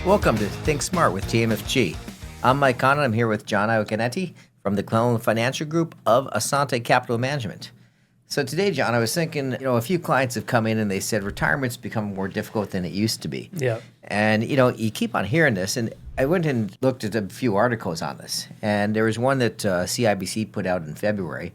Welcome to Think Smart with TMFG. I'm Mike Connon. I'm here with John Iaconetti from the McClelland Financial Group of Assante Capital Management. So today, John, I was thinking, a few clients have come in and they said retirement's become more difficult than it used to be. Yeah. And, you keep on hearing this. And I went and looked at a few articles on this. And there was one that CIBC put out in February.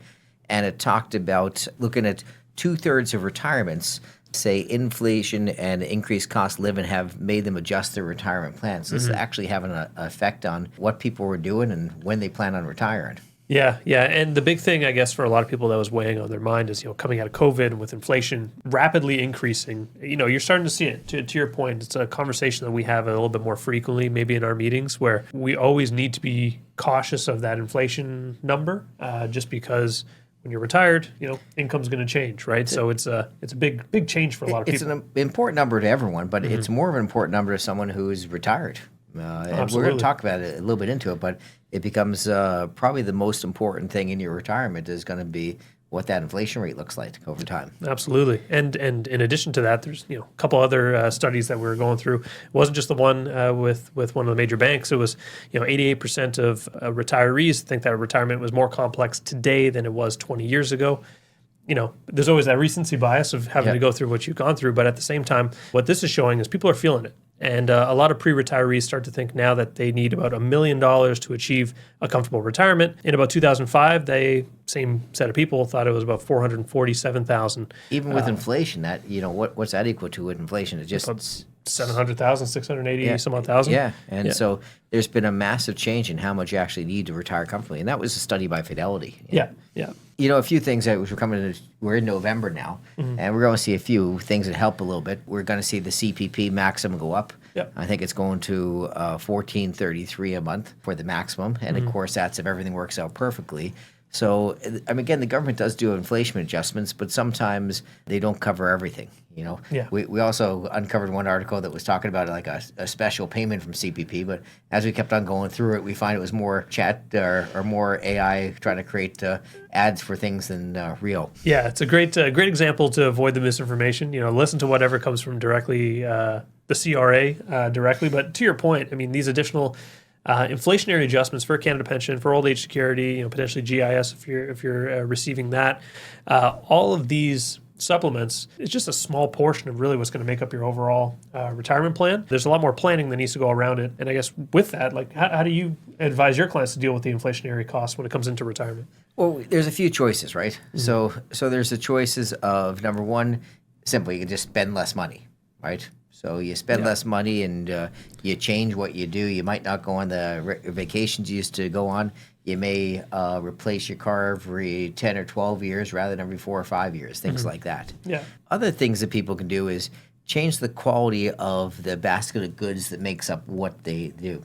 And it talked about looking at 2/3 of retirements say inflation and increased cost of living have made them adjust their retirement plans. This is actually having an effect on what people were doing and when they plan on retiring. Yeah. And the big thing, I guess, for a lot of people that was weighing on their mind is, coming out of COVID and with inflation rapidly increasing, you're starting to see it. To your point, it's a conversation that we have a little bit more frequently, maybe in our meetings, where we always need to be cautious of that inflation number, just because when you're retired, income's going to change, right? So it's a big change for a lot of people. It's an important number to everyone, but it's more of an important number to someone who's retired. And we're going to talk about it a little bit into it, but it becomes probably the most important thing in your retirement is going to be what that inflation rate looks like over time. Absolutely. And in addition to that, there's a couple other studies that we were going through. It wasn't just the one with one of the major banks. It was 88% of retirees think that retirement was more complex today than it was 20 years ago. There's always that recency bias of having to go through what you've gone through. But at the same time, what this is showing is people are feeling it. And a lot of pre-retirees start to think now that they need about $1 million to achieve a comfortable retirement. In about 2005, same set of people thought it was about $447,000. Even with inflation, that what's that equal to with inflation? It's just $700,000, 680 some odd thousand. Yeah, and so there's been a massive change in how much you actually need to retire comfortably, and that was a study by Fidelity. Yeah. A few things that we're in November now, and we're going to see a few things that help a little bit. We're going to see the CPP maximum go up. Yep. I think it's going to $14.33 a month for the maximum, and of course that's if everything works out perfectly. So, again, the government does do inflation adjustments, but sometimes they don't cover everything. Yeah. We also uncovered one article that was talking about like a special payment from CPP, but as we kept on going through it, we find it was more chat or more AI trying to create ads for things than real. Yeah, it's a great example to avoid the misinformation. Listen to whatever comes from directly the CRA directly. But to your point, these additional inflationary adjustments for Canada Pension, for old age security, potentially GIS if you're receiving that, all of these supplements, it's just a small portion of really what's going to make up your overall retirement plan. There's a lot more planning that needs to go around it. And I guess with that, how do you advise your clients to deal with the inflationary costs when it comes into retirement? Well, there's a few choices, right? So there's the choices of, number one, simply you can just spend less money, right? So you spend less money and you change what you do. You might not go on the vacations you used to go on. You may replace your car every 10 or 12 years rather than every 4 or 5 years, things like that. Yeah. Other things that people can do is change the quality of the basket of goods that makes up what they do.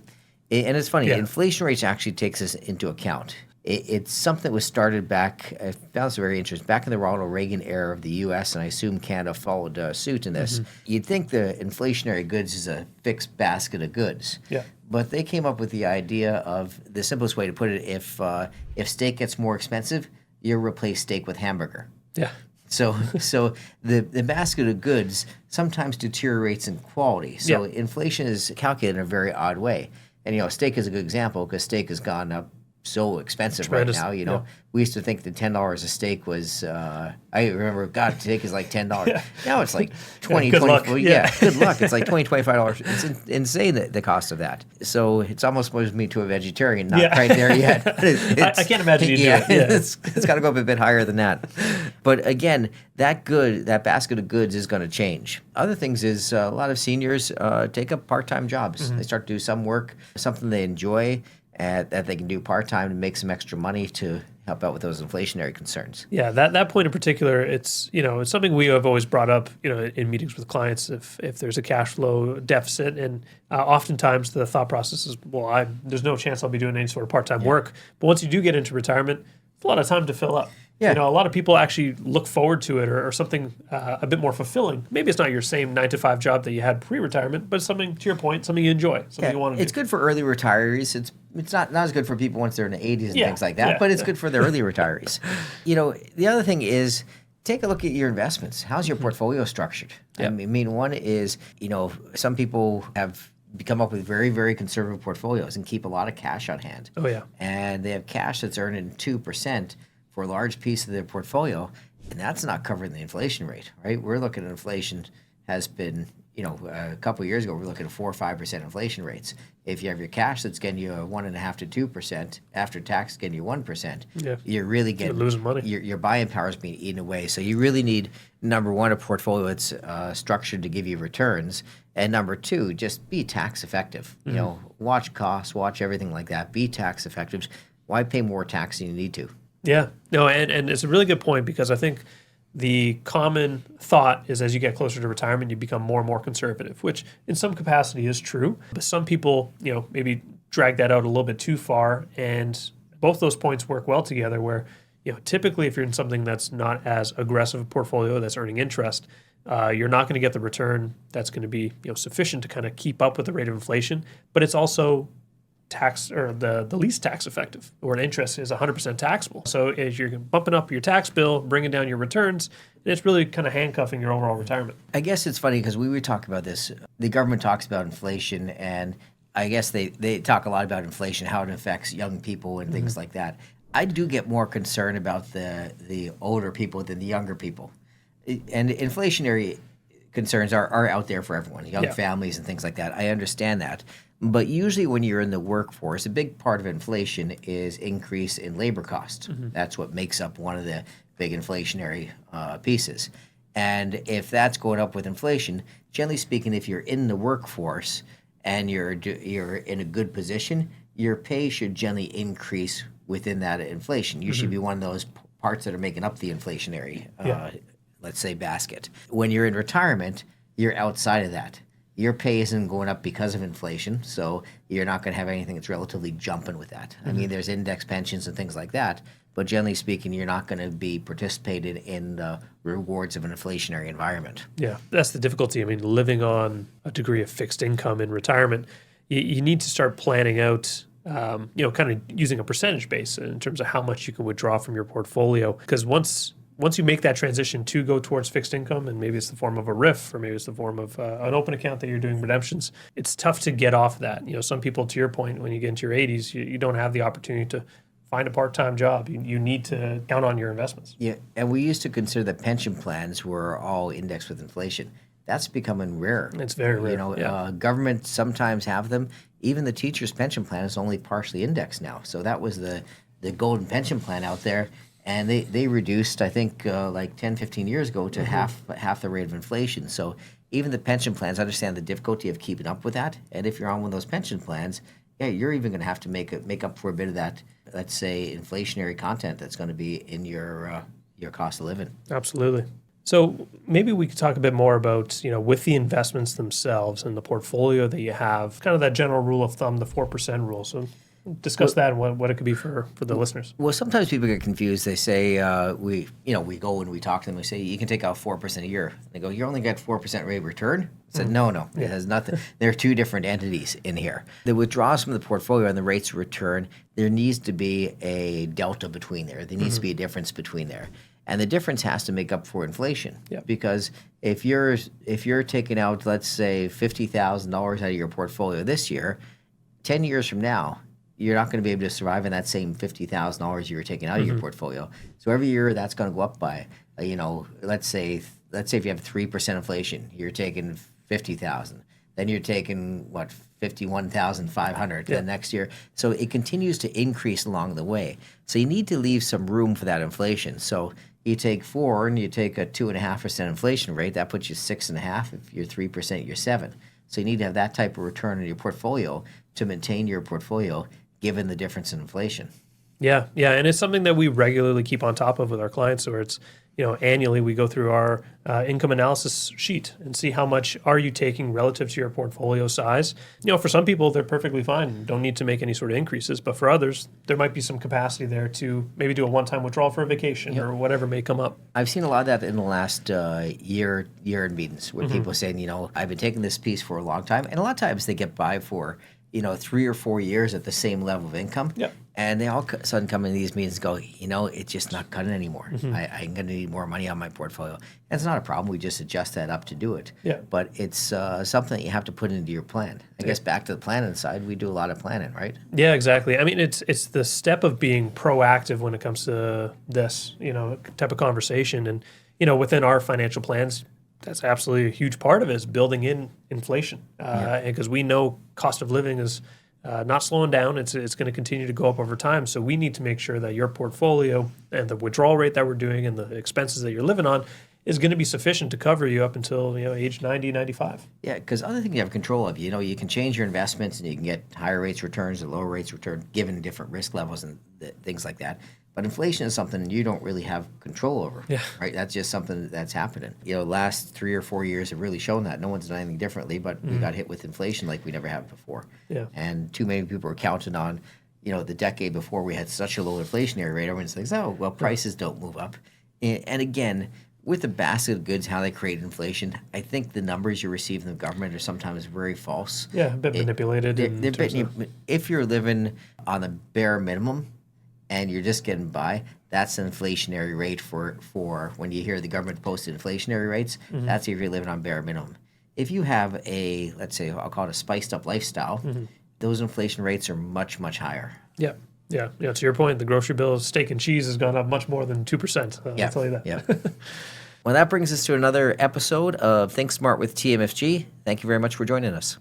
And it's funny, inflation rates actually takes this into account. It's something that was started back, I found this very interesting, back in the Ronald Reagan era of the U.S., and I assume Canada followed suit in this. You'd think the inflationary goods is a fixed basket of goods. Yeah. But they came up with the idea of the simplest way to put it, if steak gets more expensive, you replace steak with hamburger. Yeah. So the basket of goods sometimes deteriorates in quality. So inflation is calculated in a very odd way. And, steak is a good example because steak has gone up so expensive right now. We used to think that $10 a steak was I remember steak is like $10. Now it's like $20, good luck. Good luck. It's like $20, $25. It's insane the cost of that. So it's almost moves me to a vegetarian, not quite there yet. I can't imagine you do it. It's got to go up a bit higher than that. But again, that basket of goods is going to change. Other things is a lot of seniors take up part-time jobs. They start to do some work, something they enjoy, that they can do part-time to make some extra money to help out with those inflationary concerns. Yeah, that point in particular, it's it's something we have always brought up in meetings with clients if there's a cash flow deficit, and oftentimes the thought process is, well, there's no chance I'll be doing any sort of part-time work. But once you do get into retirement, it's a lot of time to fill up. Yeah. A lot of people actually look forward to it or something a bit more fulfilling. Maybe it's not your same 9-to-5 job that you had pre-retirement, but it's something, to your point, something you enjoy, something you want to do. It's good for early retirees. It's not as good for people once they're in the 80s and things like that, but it's good for the early retirees. The other thing is take a look at your investments. How's your portfolio structured? Yeah. I mean, one is, some people have come up with very, very conservative portfolios and keep a lot of cash on hand. Oh, yeah. And they have cash that's earning 2% for a large piece of their portfolio, and that's not covering the inflation rate, right? We're looking at inflation has been, a couple of years ago, we're looking at 4 or 5% inflation rates. If you have your cash that's getting you a 1.5% to 2%, after tax getting you 1%, you're really getting you're losing money. Your buying power is being eaten away. So you really need, number one, a portfolio that's structured to give you returns, and number two, just be tax effective. Watch costs, watch everything like that. Be tax effective. Why pay more tax than you need to? Yeah, no, and it's a really good point, because I think the common thought is as you get closer to retirement, you become more and more conservative, which in some capacity is true. But some people, maybe drag that out a little bit too far. And both those points work well together where, typically if you're in something that's not as aggressive a portfolio that's earning interest, you're not going to get the return that's going to be sufficient to kind of keep up with the rate of inflation. But it's also tax, or the least tax effective, or an interest is 100% taxable. So as you're bumping up your tax bill, bringing down your returns, and it's really kind of handcuffing your overall retirement. I guess it's funny because we were talking about this. The government talks about inflation, and I guess they talk a lot about inflation, how it affects young people and things like that. I do get more concerned about the older people than the younger people. And inflationary concerns are out there for everyone, young families and things like that. I understand that. But usually when you're in the workforce, a big part of inflation is increase in labor cost. That's what makes up one of the big inflationary pieces. And if that's going up with inflation, generally speaking, if you're in the workforce and you're in a good position, your pay should generally increase within that inflation. You should be one of those parts that are making up the inflationary, let's say, basket. When you're in retirement, you're outside of that. Your pay isn't going up because of inflation, so you're not going to have anything that's relatively jumping with that. I mean, there's index pensions and things like that, but generally speaking, you're not going to be participated in the rewards of an inflationary environment. Yeah, that's the difficulty. I mean, living on a degree of fixed income in retirement, you need to start planning out, kind of using a percentage base in terms of how much you can withdraw from your portfolio. Because once you make that transition to go towards fixed income, and maybe it's the form of a RIF, or maybe it's the form of an open account that you're doing redemptions, it's tough to get off that. Some people, to your point, when you get into your 80s, you don't have the opportunity to find a part-time job. You need to count on your investments. Yeah, and we used to consider that pension plans were all indexed with inflation. That's becoming rare. It's very rare. Government sometimes have them. Even the teacher's pension plan is only partially indexed now. So that was the golden pension plan out there. And they reduced, I think, like 10, 15 years ago to half the rate of inflation. So even the pension plans understand the difficulty of keeping up with that. And if you're on one of those pension plans, you're even going to have to make up for a bit of that, let's say, inflationary content that's going to be in your cost of living. Absolutely. So maybe we could talk a bit more about, with the investments themselves and the portfolio that you have, kind of that general rule of thumb, the 4% rule. So discuss that and what it could be for the listeners. Well, sometimes people get confused. They say, we go and we talk to them. We say, you can take out 4% a year. They go, you only get 4% rate of return? I said, no, it has nothing. There are two different entities in here. The withdrawals from the portfolio and the rates of return, there needs to be a delta between there. There needs to be a difference between there. And the difference has to make up for inflation. Yep. Because if you're taking out, let's say, $50,000 out of your portfolio this year, 10 years from now, you're not going to be able to survive in that same $50,000 you were taking out of your portfolio. So every year that's going to go up by, let's say if you have 3% inflation, you're taking 50,000. Then you're taking 51,500 the next year. So it continues to increase along the way. So you need to leave some room for that inflation. So you take 4 and you take a 2.5% inflation rate, that puts you 6.5. If you're 3%, you're 7. So you need to have that type of return in your portfolio to maintain your portfolio, given the difference in inflation. Yeah, and it's something that we regularly keep on top of with our clients, where it's, annually we go through our income analysis sheet and see how much are you taking relative to your portfolio size. For some people, they're perfectly fine, don't need to make any sort of increases, but for others, there might be some capacity there to maybe do a one-time withdrawal for a vacation or whatever may come up. I've seen a lot of that in the last year in meetings, where people are saying, I've been taking this piece for a long time, and a lot of times they get by for 3 or 4 years at the same level of income. Yep. And they all of a sudden come in these meetings and go, it's just not cutting anymore. I'm going to need more money on my portfolio. And it's not a problem. We just adjust that up to do it. Yeah. But it's something that you have to put into your plan. I guess back to the planning side, we do a lot of planning, right? Yeah, exactly. I mean, it's the step of being proactive when it comes to this, type of conversation. And, within our financial plans, that's absolutely a huge part of it is building in inflation. Because we know cost of living is not slowing down. It's going to continue to go up over time. So we need to make sure that your portfolio and the withdrawal rate that we're doing and the expenses that you're living on is going to be sufficient to cover you up until age 90, 95. Yeah, because other thing you have control of, you can change your investments and you can get higher rates returns or lower rates return given different risk levels and things like that. But inflation is something you don't really have control over, right? That's just something that's happening. Last 3 or 4 years have really shown that. No one's done anything differently, but we got hit with inflation like we never have before. Yeah. And too many people are counting on, the decade before we had such a low inflationary rate. Everyone thinks, prices don't move up. And again, with the basket of goods, how they create inflation, I think the numbers you receive from the government are sometimes very false. Yeah, a bit manipulated. If you're living on the bare minimum, and you're just getting by, that's an inflationary rate for when you hear the government posted inflationary rates, that's if you're living on bare minimum. If you have let's say, I'll call it a spiced up lifestyle, those inflation rates are much, much higher. Yeah. Yeah. To your point, the grocery bill of steak and cheese has gone up much more than 2%. I'll tell you that. Yeah. Well, that brings us to another episode of Think Smart with TMFG. Thank you very much for joining us.